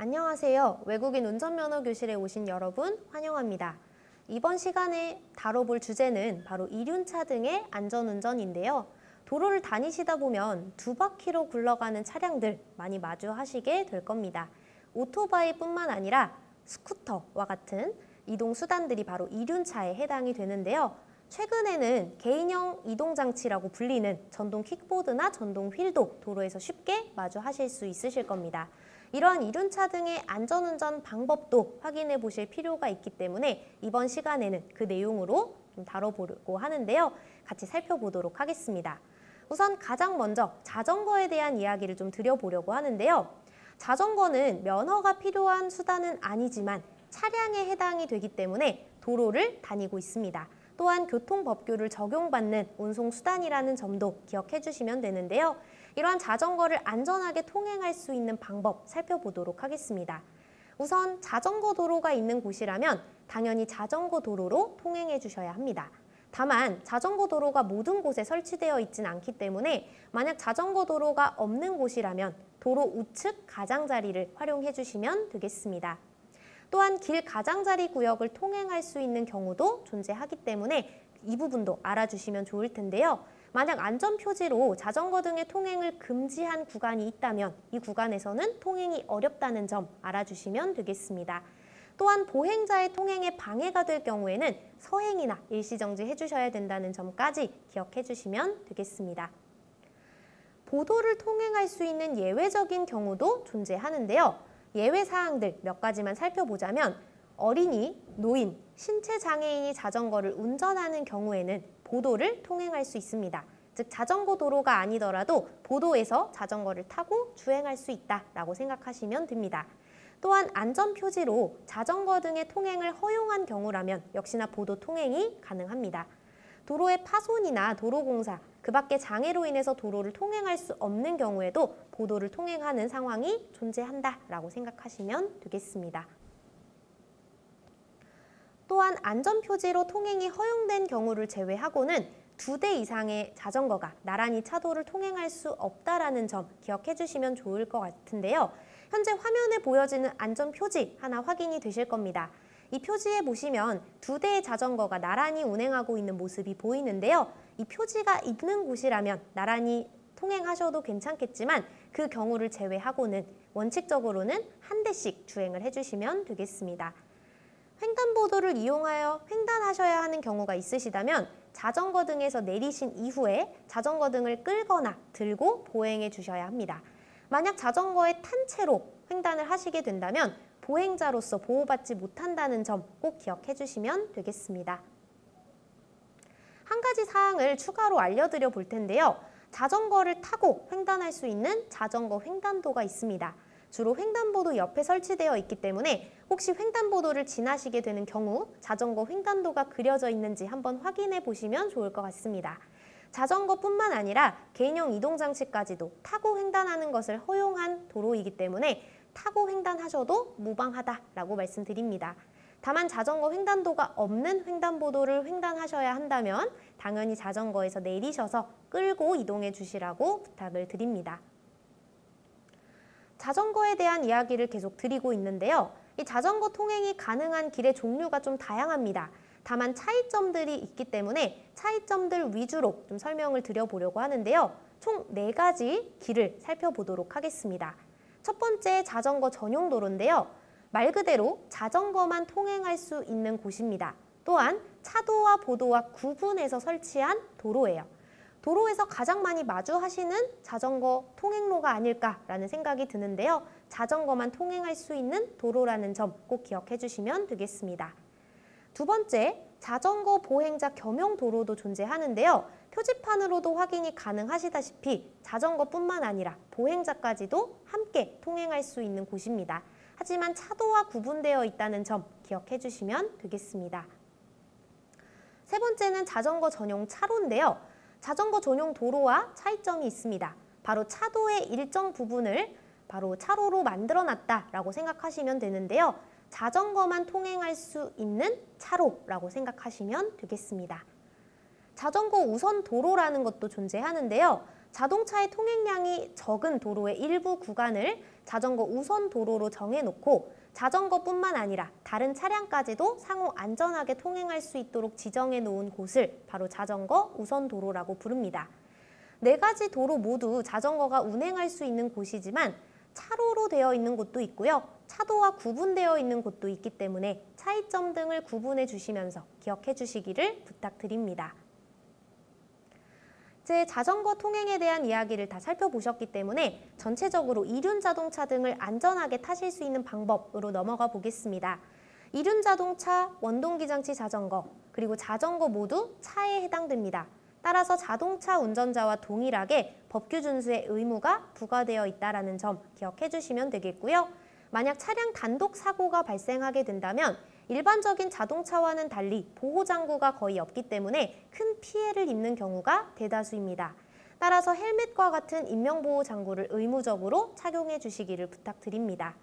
안녕하세요. 외국인 운전면허 교실에 오신 여러분 환영합니다. 이번 시간에 다뤄볼 주제는 바로 이륜차 등의 안전운전인데요. 도로를 다니시다 보면 두 바퀴로 굴러가는 차량들 많이 마주하시게 될 겁니다. 오토바이뿐만 아니라 스쿠터와 같은 이동수단들이 바로 이륜차에 해당이 되는데요. 최근에는 개인형 이동장치라고 불리는 전동 킥보드나 전동 휠도 도로에서 쉽게 마주하실 수 있으실 겁니다. 이러한 이륜차 등의 안전운전 방법도 확인해 보실 필요가 있기 때문에 이번 시간에는 그 내용으로 좀 다뤄보려고 하는데요. 같이 살펴보도록 하겠습니다. 우선 가장 먼저 자전거에 대한 이야기를 좀 드려보려고 하는데요. 자전거는 면허가 필요한 수단은 아니지만 차량에 해당이 되기 때문에 도로를 다니고 있습니다. 또한 교통법규를 적용받는 운송수단이라는 점도 기억해 주시면 되는데요. 이러한 자전거를 안전하게 통행할 수 있는 방법 살펴보도록 하겠습니다. 우선 자전거 도로가 있는 곳이라면 당연히 자전거 도로로 통행해 주셔야 합니다. 다만 자전거 도로가 모든 곳에 설치되어 있지는 않기 때문에 만약 자전거 도로가 없는 곳이라면 도로 우측 가장자리를 활용해 주시면 되겠습니다. 또한 길 가장자리 구역을 통행할 수 있는 경우도 존재하기 때문에 이 부분도 알아주시면 좋을 텐데요. 만약 안전표지로 자전거 등의 통행을 금지한 구간이 있다면 이 구간에서는 통행이 어렵다는 점 알아주시면 되겠습니다. 또한 보행자의 통행에 방해가 될 경우에는 서행이나 일시정지 해주셔야 된다는 점까지 기억해 주시면 되겠습니다. 보도를 통행할 수 있는 예외적인 경우도 존재하는데요. 예외 사항들 몇 가지만 살펴보자면 어린이, 노인, 신체장애인이 자전거를 운전하는 경우에는 보도를 통행할 수 있습니다. 즉 자전거 도로가 아니더라도 보도에서 자전거를 타고 주행할 수 있다라고 생각하시면 됩니다. 또한 안전표지로 자전거 등의 통행을 허용한 경우라면 역시나 보도 통행이 가능합니다. 도로의 파손이나 도로공사, 그 밖에 장애로 인해서 도로를 통행할 수 없는 경우에도 보도를 통행하는 상황이 존재한다라고 생각하시면 되겠습니다. 또한 안전표지로 통행이 허용된 경우를 제외하고는 2대 이상의 자전거가 나란히 차도를 통행할 수 없다라는 점 기억해 주시면 좋을 것 같은데요. 현재 화면에 보여지는 안전표지 하나 확인이 되실 겁니다. 이 표지에 보시면 2대의 자전거가 나란히 운행하고 있는 모습이 보이는데요. 이 표지가 있는 곳이라면 나란히 통행하셔도 괜찮겠지만 그 경우를 제외하고는 원칙적으로는 한 대씩 주행을 해주시면 되겠습니다. 횡단보도를 이용하여 횡단하셔야 하는 경우가 있으시다면 자전거 등에서 내리신 이후에 자전거 등을 끌거나 들고 보행해 주셔야 합니다. 만약 자전거에 탄 채로 횡단을 하시게 된다면 보행자로서 보호받지 못한다는 점 꼭 기억해 주시면 되겠습니다. 한 가지 사항을 추가로 알려드려 볼 텐데요. 자전거를 타고 횡단할 수 있는 자전거 횡단도가 있습니다. 주로 횡단보도 옆에 설치되어 있기 때문에 혹시 횡단보도를 지나시게 되는 경우 자전거 횡단도가 그려져 있는지 한번 확인해 보시면 좋을 것 같습니다. 자전거뿐만 아니라 개인형 이동장치까지도 타고 횡단하는 것을 허용한 도로이기 때문에 타고 횡단하셔도 무방하다라고 말씀드립니다. 다만 자전거 횡단도가 없는 횡단보도를 횡단하셔야 한다면 당연히 자전거에서 내리셔서 끌고 이동해 주시라고 부탁을 드립니다. 자전거에 대한 이야기를 계속 드리고 있는데요. 이 자전거 통행이 가능한 길의 종류가 좀 다양합니다. 다만 차이점들이 있기 때문에 차이점들 위주로 좀 설명을 드려보려고 하는데요. 총 4가지 길을 살펴보도록 하겠습니다. 첫 번째 자전거 전용 도로인데요. 말 그대로 자전거만 통행할 수 있는 곳입니다. 또한 차도와 보도와 구분해서 설치한 도로예요. 도로에서 가장 많이 마주하시는 자전거 통행로가 아닐까라는 생각이 드는데요. 자전거만 통행할 수 있는 도로라는 점 꼭 기억해 주시면 되겠습니다. 두 번째, 자전거 보행자 겸용 도로도 존재하는데요. 표지판으로도 확인이 가능하시다시피 자전거뿐만 아니라 보행자까지도 함께 통행할 수 있는 곳입니다. 하지만 차도와 구분되어 있다는 점 기억해 주시면 되겠습니다. 세 번째는 자전거 전용 차로인데요. 자전거 전용 도로와 차이점이 있습니다. 바로 차도의 일정 부분을 바로 차로로 만들어놨다라고 생각하시면 되는데요. 자전거만 통행할 수 있는 차로라고 생각하시면 되겠습니다. 자전거 우선 도로라는 것도 존재하는데요. 자동차의 통행량이 적은 도로의 일부 구간을 자전거 우선 도로로 정해놓고 자전거뿐만 아니라 다른 차량까지도 상호 안전하게 통행할 수 있도록 지정해 놓은 곳을 바로 자전거 우선 도로라고 부릅니다. 4가지 도로 모두 자전거가 운행할 수 있는 곳이지만 차로로 되어 있는 곳도 있고요. 차도와 구분되어 있는 곳도 있기 때문에 차이점 등을 구분해 주시면서 기억해 주시기를 부탁드립니다. 이제 자전거 통행에 대한 이야기를 다 살펴보셨기 때문에 전체적으로 이륜 자동차 등을 안전하게 타실 수 있는 방법으로 넘어가 보겠습니다. 이륜 자동차, 원동기 장치 자전거, 그리고 자전거 모두 차에 해당됩니다. 따라서 자동차 운전자와 동일하게 법규 준수의 의무가 부과되어 있다는 점 기억해 주시면 되겠고요. 만약 차량 단독 사고가 발생하게 된다면 일반적인 자동차와는 달리 보호장구가 거의 없기 때문에 큰 피해를 입는 경우가 대다수입니다. 따라서 헬멧과 같은 인명보호장구를 의무적으로 착용해 주시기를 부탁드립니다.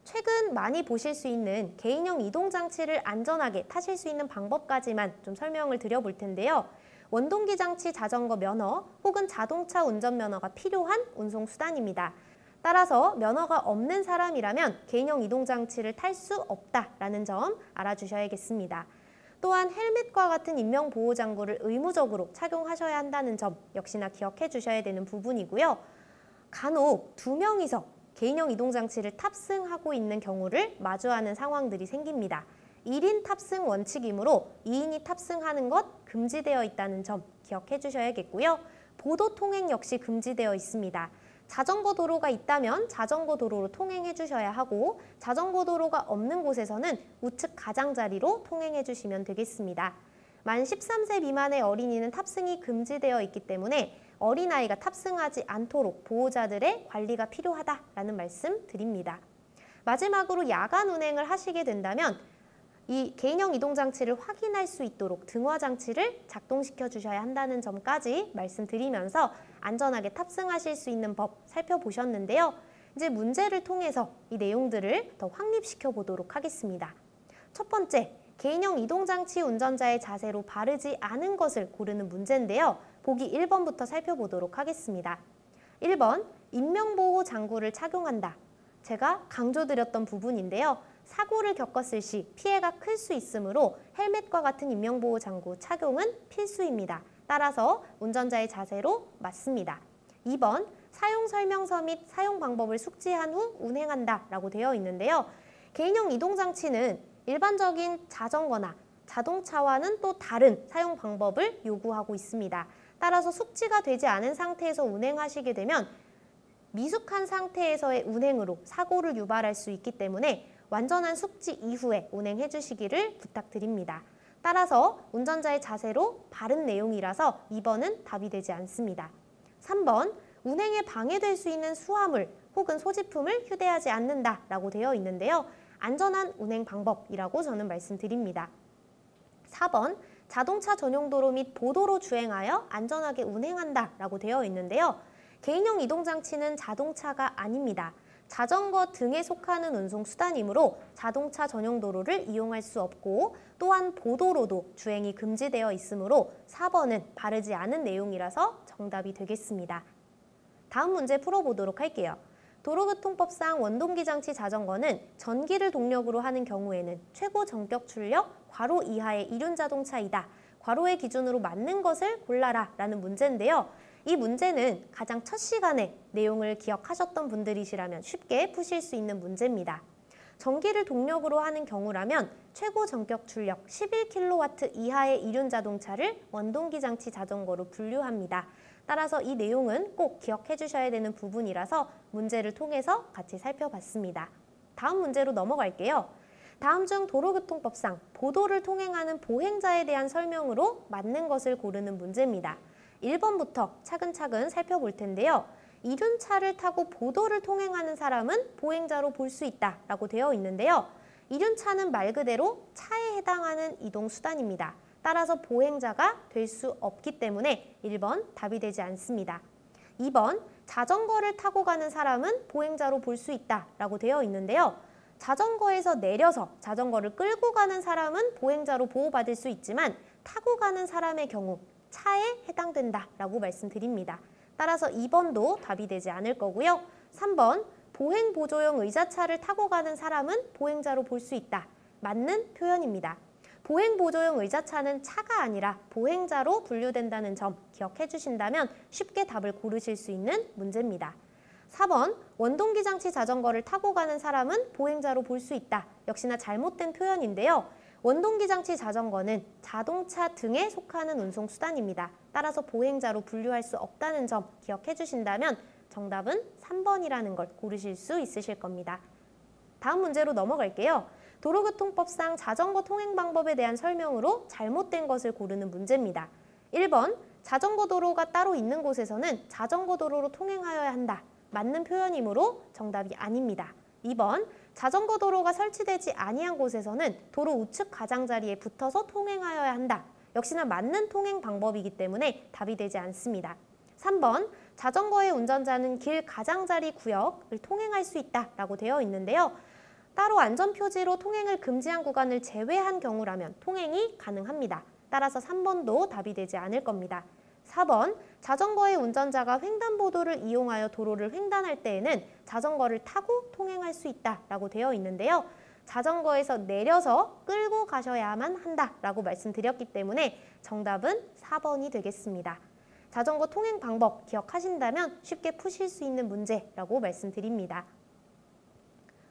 최근 많이 보실 수 있는 개인형 이동장치를 안전하게 타실 수 있는 방법까지만 좀 설명을 드려볼 텐데요. 원동기 장치 자전거 면허 혹은 자동차 운전면허가 필요한 운송수단입니다. 따라서 면허가 없는 사람이라면 개인형 이동장치를 탈 수 없다라는 점 알아주셔야겠습니다. 또한 헬멧과 같은 인명보호장구를 의무적으로 착용하셔야 한다는 점 역시나 기억해 주셔야 되는 부분이고요. 간혹 2명이서 개인형 이동장치를 탑승하고 있는 경우를 마주하는 상황들이 생깁니다. 1인 탑승 원칙이므로 2인이 탑승하는 것 금지되어 있다는 점 기억해 주셔야겠고요. 보도 통행 역시 금지되어 있습니다. 자전거 도로가 있다면 자전거 도로로 통행해 주셔야 하고 자전거 도로가 없는 곳에서는 우측 가장자리로 통행해 주시면 되겠습니다. 만 13세 미만의 어린이는 탑승이 금지되어 있기 때문에 어린아이가 탑승하지 않도록 보호자들의 관리가 필요하다라는 말씀 드립니다. 마지막으로 야간 운행을 하시게 된다면 이 개인형 이동장치를 확인할 수 있도록 등화장치를 작동시켜 주셔야 한다는 점까지 말씀드리면서 안전하게 탑승하실 수 있는 법 살펴보셨는데요. 이제 문제를 통해서 이 내용들을 더 확립시켜 보도록 하겠습니다. 첫 번째, 개인형 이동장치 운전자의 자세로 바르지 않은 것을 고르는 문제인데요. 보기 1번부터 살펴보도록 하겠습니다. 1번, 인명보호 장구를 착용한다. 제가 강조드렸던 부분인데요. 사고를 겪었을 시 피해가 클 수 있으므로 헬멧과 같은 인명보호 장구 착용은 필수입니다. 따라서 운전자의 자세로 맞습니다. 2번, 사용 설명서 및 사용 방법을 숙지한 후 운행한다 라고 되어 있는데요. 개인형 이동장치는 일반적인 자전거나 자동차와는 또 다른 사용 방법을 요구하고 있습니다. 따라서 숙지가 되지 않은 상태에서 운행하시게 되면 미숙한 상태에서의 운행으로 사고를 유발할 수 있기 때문에 완전한 숙지 이후에 운행해 주시기를 부탁드립니다. 따라서 운전자의 자세로 바른 내용이라서 2번은 답이 되지 않습니다. 3번, 운행에 방해될 수 있는 수화물 혹은 소지품을 휴대하지 않는다 라고 되어 있는데요. 안전한 운행 방법이라고 저는 말씀드립니다. 4번, 자동차 전용 도로 및 보도로 주행하여 안전하게 운행한다 라고 되어 있는데요. 개인형 이동장치는 자동차가 아닙니다. 자전거 등에 속하는 운송수단이므로 자동차 전용 도로를 이용할 수 없고 또한 보도로도 주행이 금지되어 있으므로 4번은 바르지 않은 내용이라서 정답이 되겠습니다. 다음 문제 풀어보도록 할게요. 도로교통법상 원동기 장치 자전거는 전기를 동력으로 하는 경우에는 최고 전격 출력 괄호 이하의 이륜 자동차이다. 괄호의 기준으로 맞는 것을 골라라 라는 문제인데요. 이 문제는 가장 첫 시간에 내용을 기억하셨던 분들이시라면 쉽게 푸실 수 있는 문제입니다. 전기를 동력으로 하는 경우라면 최고 전격 출력 11kW 이하의 이륜 자동차를 원동기 장치 자전거로 분류합니다. 따라서 이 내용은 꼭 기억해 주셔야 되는 부분이라서 문제를 통해서 같이 살펴봤습니다. 다음 문제로 넘어갈게요. 다음 중 도로교통법상 보도를 통행하는 보행자에 대한 설명으로 맞는 것을 고르는 문제입니다. 1번부터 차근차근 살펴볼 텐데요. 이륜차를 타고 보도를 통행하는 사람은 보행자로 볼 수 있다라고 되어 있는데요. 이륜차는 말 그대로 차에 해당하는 이동수단입니다. 따라서 보행자가 될 수 없기 때문에 1번 답이 되지 않습니다. 2번, 자전거를 타고 가는 사람은 보행자로 볼 수 있다라고 되어 있는데요. 자전거에서 내려서 자전거를 끌고 가는 사람은 보행자로 보호받을 수 있지만 타고 가는 사람의 경우 차에 해당된다라고 말씀드립니다. 따라서 2번도 답이 되지 않을 거고요. 3번, 보행 보조용 의자차를 타고 가는 사람은 보행자로 볼 수 있다. 맞는 표현입니다. 보행 보조용 의자차는 차가 아니라 보행자로 분류된다는 점 기억해 주신다면 쉽게 답을 고르실 수 있는 문제입니다. 4번, 원동기 장치 자전거를 타고 가는 사람은 보행자로 볼 수 있다. 역시나 잘못된 표현인데요. 원동기 장치 자전거는 자동차 등에 속하는 운송수단입니다. 따라서 보행자로 분류할 수 없다는 점 기억해 주신다면 정답은 3번이라는 걸 고르실 수 있으실 겁니다. 다음 문제로 넘어갈게요. 도로교통법상 자전거 통행 방법에 대한 설명으로 잘못된 것을 고르는 문제입니다. 1번, 자전거 도로가 따로 있는 곳에서는 자전거 도로로 통행하여야 한다. 맞는 표현이므로 정답이 아닙니다. 2번, 자전거 도로가 설치되지 아니한 곳에서는 도로 우측 가장자리에 붙어서 통행하여야 한다. 역시나 맞는 통행 방법이기 때문에 답이 되지 않습니다. 3번, 자전거의 운전자는 길 가장자리 구역을 통행할 수 있다라고 되어 있는데요. 따로 안전표지로 통행을 금지한 구간을 제외한 경우라면 통행이 가능합니다. 따라서 3번도 답이 되지 않을 겁니다. 4번, 자전거의 운전자가 횡단보도를 이용하여 도로를 횡단할 때에는 자전거를 타고 통행할 수 있다라고 되어 있는데요. 자전거에서 내려서 끌고 가셔야만 한다라고 말씀드렸기 때문에 정답은 4번이 되겠습니다. 자전거 통행 방법 기억하신다면 쉽게 푸실 수 있는 문제라고 말씀드립니다.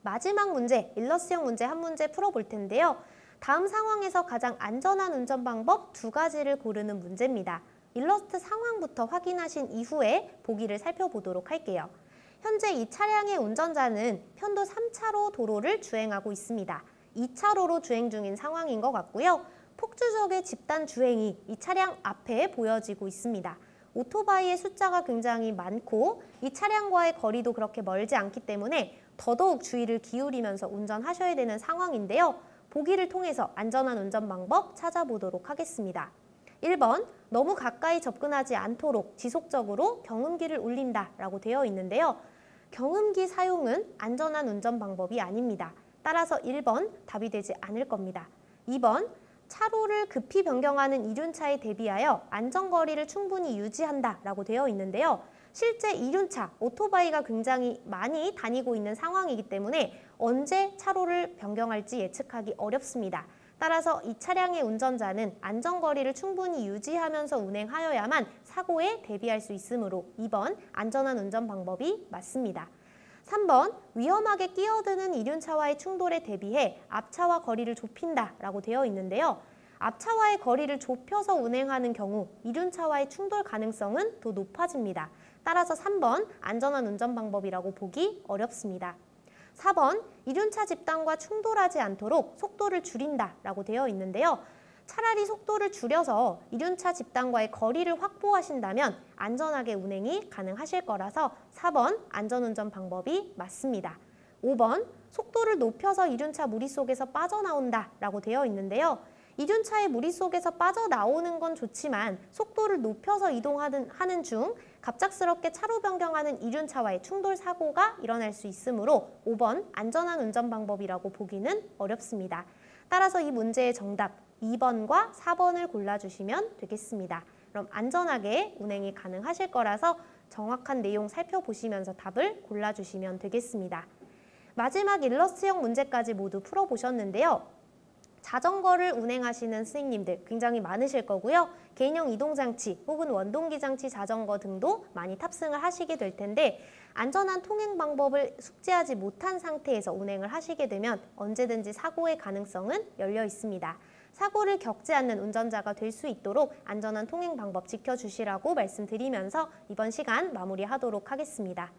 마지막 문제, 일러스트형 문제 한 문제 풀어볼 텐데요. 다음 상황에서 가장 안전한 운전 방법 2가지를 고르는 문제입니다. 일러스트 상황부터 확인하신 이후에 보기를 살펴보도록 할게요. 현재 이 차량의 운전자는 편도 3차로 도로를 주행하고 있습니다. 2차로로 주행 중인 상황인 것 같고요. 폭주족의 집단 주행이 이 차량 앞에 보여지고 있습니다. 오토바이의 숫자가 굉장히 많고 이 차량과의 거리도 그렇게 멀지 않기 때문에 더더욱 주의를 기울이면서 운전하셔야 되는 상황인데요. 보기를 통해서 안전한 운전 방법 찾아보도록 하겠습니다. 1번, 너무 가까이 접근하지 않도록 지속적으로 경운기를 울린다 라고 되어 있는데요. 경운기 사용은 안전한 운전 방법이 아닙니다. 따라서 1번 답이 되지 않을 겁니다. 2번, 차로를 급히 변경하는 이륜차에 대비하여 안전거리를 충분히 유지한다 라고 되어 있는데요. 실제 이륜차, 오토바이가 굉장히 많이 다니고 있는 상황이기 때문에 언제 차로를 변경할지 예측하기 어렵습니다. 따라서 이 차량의 운전자는 안전거리를 충분히 유지하면서 운행하여야만 사고에 대비할 수 있으므로 2번 안전한 운전 방법이 맞습니다. 3번, 위험하게 끼어드는 이륜차와의 충돌에 대비해 앞차와 거리를 좁힌다라고 되어 있는데요. 앞차와의 거리를 좁혀서 운행하는 경우 이륜차와의 충돌 가능성은 더 높아집니다. 따라서 3번 안전한 운전 방법이라고 보기 어렵습니다. 4번, 이륜차 집단과 충돌하지 않도록 속도를 줄인다라고 되어 있는데요. 차라리 속도를 줄여서 이륜차 집단과의 거리를 확보하신다면 안전하게 운행이 가능하실 거라서 4번 안전운전 방법이 맞습니다. 5번, 속도를 높여서 이륜차 무리 속에서 빠져나온다라고 되어 있는데요. 이륜차의 무리 속에서 빠져나오는 건 좋지만 속도를 높여서 이동하는 중 갑작스럽게 차로 변경하는 이륜차와의 충돌 사고가 일어날 수 있으므로 5번 안전한 운전 방법이라고 보기는 어렵습니다. 따라서 이 문제의 정답 2번과 4번을 골라주시면 되겠습니다. 그럼 안전하게 운행이 가능하실 거라서 정확한 내용 살펴보시면서 답을 골라주시면 되겠습니다. 마지막 일러스트형 문제까지 모두 풀어보셨는데요. 자전거를 운행하시는 선생님들 굉장히 많으실 거고요. 개인형 이동장치 혹은 원동기 장치 자전거 등도 많이 탑승을 하시게 될 텐데 안전한 통행 방법을 숙지하지 못한 상태에서 운행을 하시게 되면 언제든지 사고의 가능성은 열려 있습니다. 사고를 겪지 않는 운전자가 될 수 있도록 안전한 통행 방법 지켜주시라고 말씀드리면서 이번 시간 마무리하도록 하겠습니다.